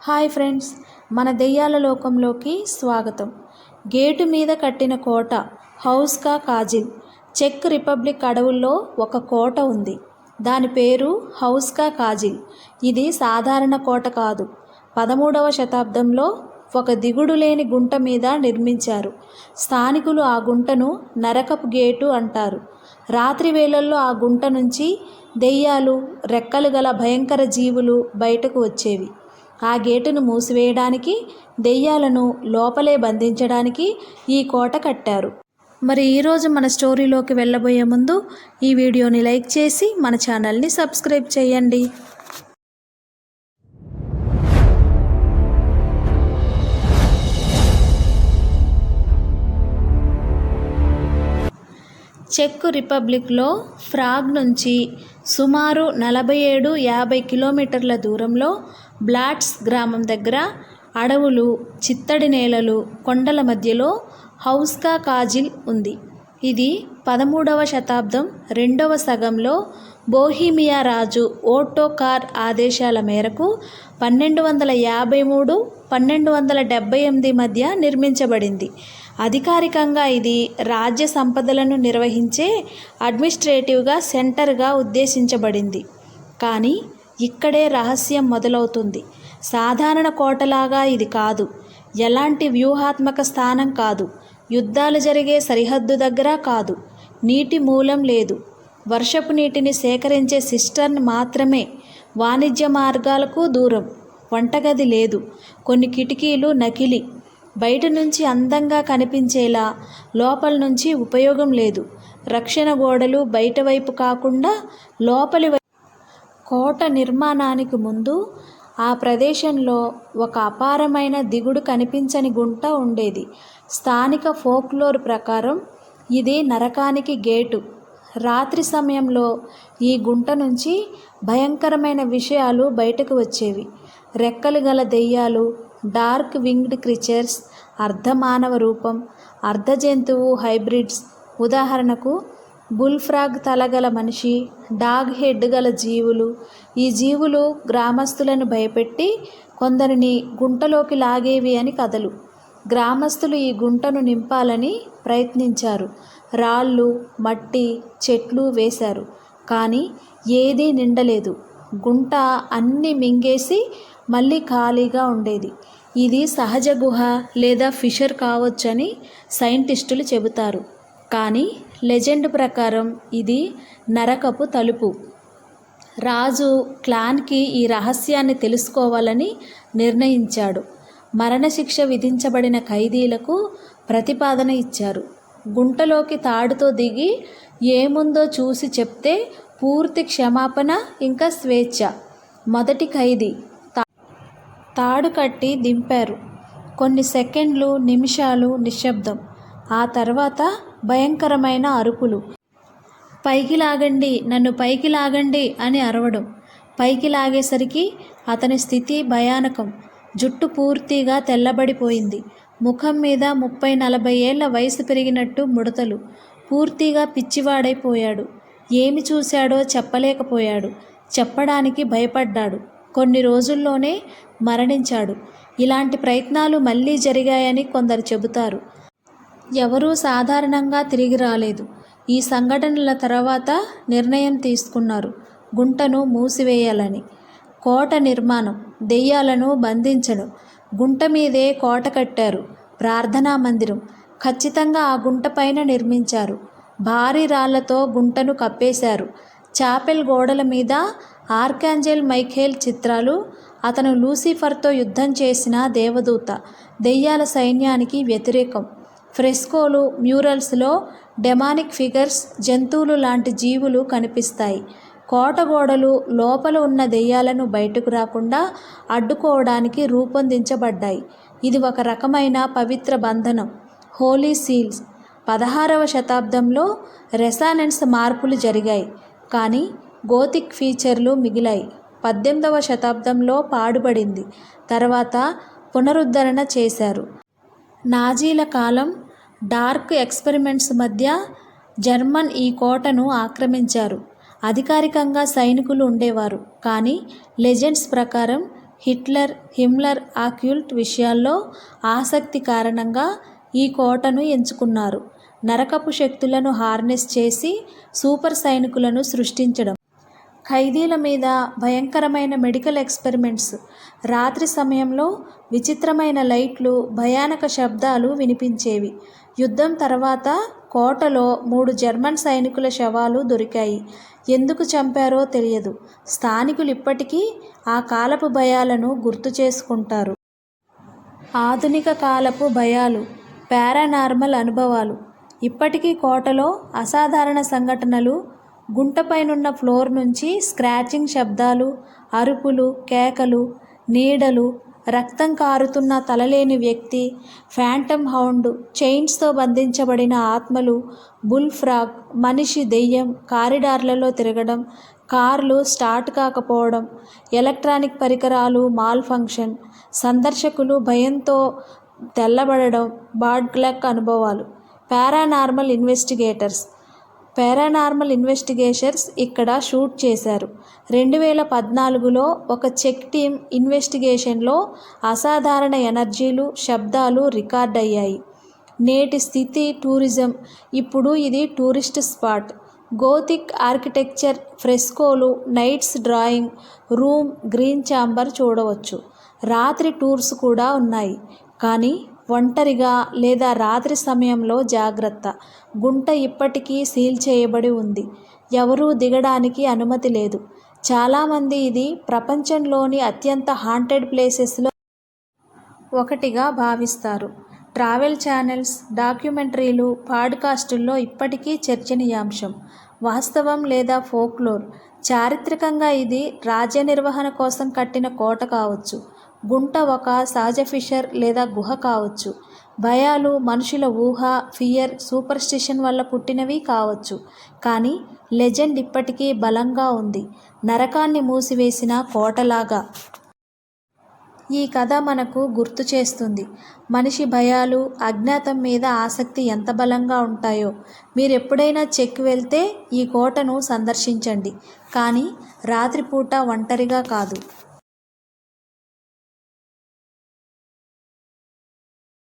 Hi friends, మన దెయ్యాల లోకంలోకి స్వాగతం. గేటు మీద కట్టిన కోట హౌస్ కా కాజిల్. చెక్ రిపబ్లిక్ అడవుల్లో ఒక కోట ఉంది. దాని పేరు హౌస్ కా కాజిల్. ఇది సాధారణ కోట కాదు. 13వ శతాబ్దంలో ఒక దిగుడు లేని గుంట మీద నిర్మించారు. స్థానికులు ఆ గుంటను నరకపు గేటు అంటారు. రాత్రి వేళల్లో ఆ గుంట నుంచి దెయ్యాలు, రెక్కలు గల భయంకర జీవులు బయటకు వచ్చేవి. ఆ గేటును మూసివేయడానికి, దెయ్యాలను లోపలే బంధించడానికి ఈ కోట కట్టారు. మరి ఈరోజు మన స్టోరీలోకి వెళ్ళబోయే ముందు ఈ వీడియోని లైక్ చేసి మన ఛానల్ని సబ్స్క్రైబ్ చేయండి. చెక్ రిపబ్లిక్లో ప్రాగ్ నుంచి సుమారు 47-50 కిలోమీటర్ల దూరంలో బ్లాట్స్ గ్రామం దగ్గర అడవులు, చిత్తడి నేలలు, కొండల మధ్యలో హౌస్ కా కాజిల్ ఉంది. ఇది 13వ శతాబ్దం రెండవ సగంలో బోహీమియా రాజు ఓటోకార్ ఆదేశాల మేరకు 1253-1278 మధ్య నిర్మించబడింది. అధికారికంగా ఇది రాజ్య సంపదలను నిర్వహించే అడ్మినిస్ట్రేటివ్గా సెంటర్గా ఉద్దేశించబడింది. కానీ ఇక్కడే రహస్యం మొదలవుతుంది. సాధారణ కోటలాగా ఇది కాదు. ఎలాంటి వ్యూహాత్మక స్థానం కాదు. యుద్ధాలు జరిగే సరిహద్దు దగ్గర కాదు. నీటి మూలం లేదు. వర్షపు నీటిని సేకరించే సిస్టర్న్ మాత్రమే. వాణిజ్య మార్గాలకు దూరం. వంటగది లేదు. కొన్ని కిటికీలు నకిలీ. బయట నుంచి అందంగా కనిపించేలా, లోపల నుంచి ఉపయోగం లేదు. రక్షణ గోడలు బయట వైపు కాకుండా లోపలి వైపు. కోట నిర్మాణానికి ముందు ఆ ప్రదేశంలో ఒక అపారమైన దిగుడు కనిపించని గుంట ఉండేది. స్థానిక ఫోక్లోర్ ప్రకారం ఇది నరకానికి గేటు. రాత్రి సమయంలో ఈ గుంట నుంచి భయంకరమైన విషయాలు బయటకు వచ్చేవి. రెక్కలు గల దెయ్యాలు, డార్క్ వింగ్డ్ క్రీచర్స్, అర్ధ మానవ రూపం, అర్ధ జంతువు హైబ్రిడ్స్. ఉదాహరణకు బుల్ఫ్రాగ్ తలగల మనిషి, డాగ్ హెడ్ గల జీవులు. ఈ జీవులు గ్రామస్తులను భయపెట్టి కొందరిని గుంటలోకి లాగేవి అని కథలు. గ్రామస్తులు ఈ గుంటను నింపాలని ప్రయత్నించారు. రాళ్ళు, మట్టి, చెట్లు వేశారు. కానీ ఏదీ నిండలేదు. గుంట అన్నీ మింగేసి మళ్ళీ ఖాళీగా ఉండేది. ఇది సహజ గుహ లేదా ఫిషర్ కావచ్చని సైంటిస్టులు చెబుతారు. కానీ లెజెండ్ ప్రకారం ఇది నరకపు తలుపు. రాజు క్లాన్కి ఈ రహస్యాన్ని తెలుసుకోవాలని నిర్ణయించాడు. మరణశిక్ష విధించబడిన ఖైదీలకు ప్రతిపాదన ఇచ్చారు. గుంటలోకి తాడుతో దిగి ఏముందో చూసి చెప్తే పూర్తి క్షమాపణ, ఇంకా స్వేచ్ఛ. మొదటి ఖైదీ తాడు కట్టి దింపారు. కొన్ని సెకండ్లు, నిమిషాలు నిశ్శబ్దం. ఆ తర్వాత భయంకరమైన అరుపులు. పైకి లాగండి, నన్ను పైకి లాగండి అని అరవడం. పైకి లాగేసరికి అతని స్థితి భయానకం. జుట్టు పూర్తిగా తెల్లబడిపోయింది. ముఖం మీద 30-40 ఏళ్ల వయసు పెరిగినట్టు ముడతలు. పూర్తిగా పిచ్చివాడైపోయాడు. ఏమి చూశాడో చెప్పలేకపోయాడు. చెప్పడానికి భయపడ్డాడు. కొన్ని రోజుల్లోనే మరణించాడు. ఇలాంటి ప్రయత్నాలు మళ్ళీ జరిగాయని కొందరు చెబుతారు. ఎవరూ సాధారణంగా తిరిగి రాలేదు. ఈ సంఘటనల తర్వాత నిర్ణయం తీసుకున్నారు, గుంటను మూసివేయాలని. కోట నిర్మాణం, దెయ్యాలను బంధించడం. గుంట మీదే కోట కట్టారు. ప్రార్థనా మందిరం ఖచ్చితంగా ఆ గుంట పైన నిర్మించారు. భారీ రాళ్లతో గుంటను కప్పేశారు. చాపెల్ గోడల మీద ఆర్కాంజెల్ మైఖేల్ చిత్రాలు. అతను లూసిఫర్తో యుద్ధం చేసిన దేవదూత. దెయ్యాల సైన్యానికి వ్యతిరేకం. ఫ్రెస్కోలు, మ్యూరల్స్లో డెమానిక్ ఫిగర్స్, జంతువులు లాంటి జీవులు కనిపిస్తాయి. కోట గోడలు లోపల ఉన్న దెయ్యాలను బయటకు రాకుండా అడ్డుకోవడానికి రూపొందించబడ్డాయి. ఇది ఒక రకమైన పవిత్ర బంధనం, హోలీ సీల్స్. 16వ శతాబ్దంలో రెసానెన్స్ మార్పులు జరిగాయి, కానీ గోతిక్ ఫీచర్లు మిగిలాయి. 18వ శతాబ్దంలో పాడుబడింది. తర్వాత పునరుద్ధరణ చేశారు. నాజీల కాలం, డార్క్ ఎక్స్పెరిమెంట్స్ మధ్య జర్మన్ ఈ కోటను ఆక్రమించారు. అధికారికంగా సైనికులు ఉండేవారు, కానీ లెజెండ్స్ ప్రకారం హిమ్లర్ ఆక్యుల్ట్ విషయాల్లో ఆసక్తి కారణంగా ఈ కోటను ఎంచుకున్నారు. నరకపు శక్తులను హార్నెస్ చేసి సూపర్ సైనికులను సృష్టించడం. ఖైదీల మీద భయంకరమైన మెడికల్ ఎక్స్పెరిమెంట్స్. రాత్రి సమయంలో విచిత్రమైన లైట్లు, భయానక శబ్దాలు వినిపించేవి. యుద్ధం తర్వాత కోటలో 3 జర్మన్ సైనికుల శవాలు దొరికాయి. ఎందుకు చంపారో తెలియదు. స్థానికులు ఇప్పటికీ ఆ కాలపు భయాలను గుర్తు చేసుకుంటారు. ఆధునిక కాలపు భయాలు, పారానార్మల్ అనుభవాలు. ఇప్పటికీ కోటలో అసాధారణ సంఘటనలు. గుంటపైనున్న ఫ్లోర్ నుంచి స్క్రాచింగ్ శబ్దాలు, అరుపులు, కేకలు, నీడలు, రక్తం కారుతున్న తలలేని వ్యక్తి, ఫ్యాంటమ్ హౌండ్, చైన్స్తో బంధించబడిన ఆత్మలు, బుల్ ఫ్రాగ్, మనిషి దెయ్యం కారిడార్లలో తిరగడం, కార్లు స్టార్ట్ కాకపోవడం, ఎలక్ట్రానిక్ పరికరాలు మాల్ ఫంక్షన్, సందర్శకులు భయంతో తెల్లబడడం. బాడ్ లక్ అనుభవాలు. పారానార్మల్ ఇన్వెస్టిగేషన్స్ ఇక్కడ షూట్ చేశారు. 2014లో ఒక చెక్ టీమ్ ఇన్వెస్టిగేషన్లో అసాధారణ ఎనర్జీలు, శబ్దాలు రికార్డ్ అయ్యాయి. నేటి స్థితి టూరిజం. ఇప్పుడు ఇది టూరిస్ట్ స్పాట్. గోతిక్ ఆర్కిటెక్చర్, ఫ్రెస్కోలు, knights drawing room, green chamber చూడవచ్చు. రాత్రి టూర్స్ కూడా ఉన్నాయి, కానీ ఒంటరిగా లేదా రాత్రి సమయంలో జాగ్రత్త. గుంట ఇప్పటికీ సీల్ చేయబడి ఉంది. ఎవరూ దిగడానికి అనుమతి లేదు. చాలామంది ఇది ప్రపంచంలోని అత్యంత హాంటెడ్ ప్లేసెస్లో ఒకటిగా భావిస్తారు. ట్రావెల్ ఛానల్స్, డాక్యుమెంటరీలు, పాడ్కాస్టుల్లో ఇప్పటికీ చర్చనీయాంశం. వాస్తవం లేదా ఫోక్లోర్. చారిత్రకంగా ఇది రాజ్య నిర్వహణ కోసం కట్టిన కోట కావచ్చు. గుంట ఒక సహజ ఫిషర్ లేదా గుహ కావచ్చు. భయాలు మనుషుల ఊహ, ఫియర్, సూపర్స్టిషన్ వల్ల పుట్టినవి కావచ్చు. కానీ లెజెండ్ ఇప్పటికీ బలంగా ఉంది, నరకాన్ని మూసివేసిన కోటలాగా. ఈ కథ మనకు గుర్తు చేస్తుంది మనిషి భయాలు, అజ్ఞాతం మీద ఆసక్తి ఎంత బలంగా ఉంటాయో. మీరెప్పుడైనా చెక్ వెళ్తే ఈ కోటను సందర్శించండి, కానీ రాత్రిపూట ఒంటరిగా కాదు.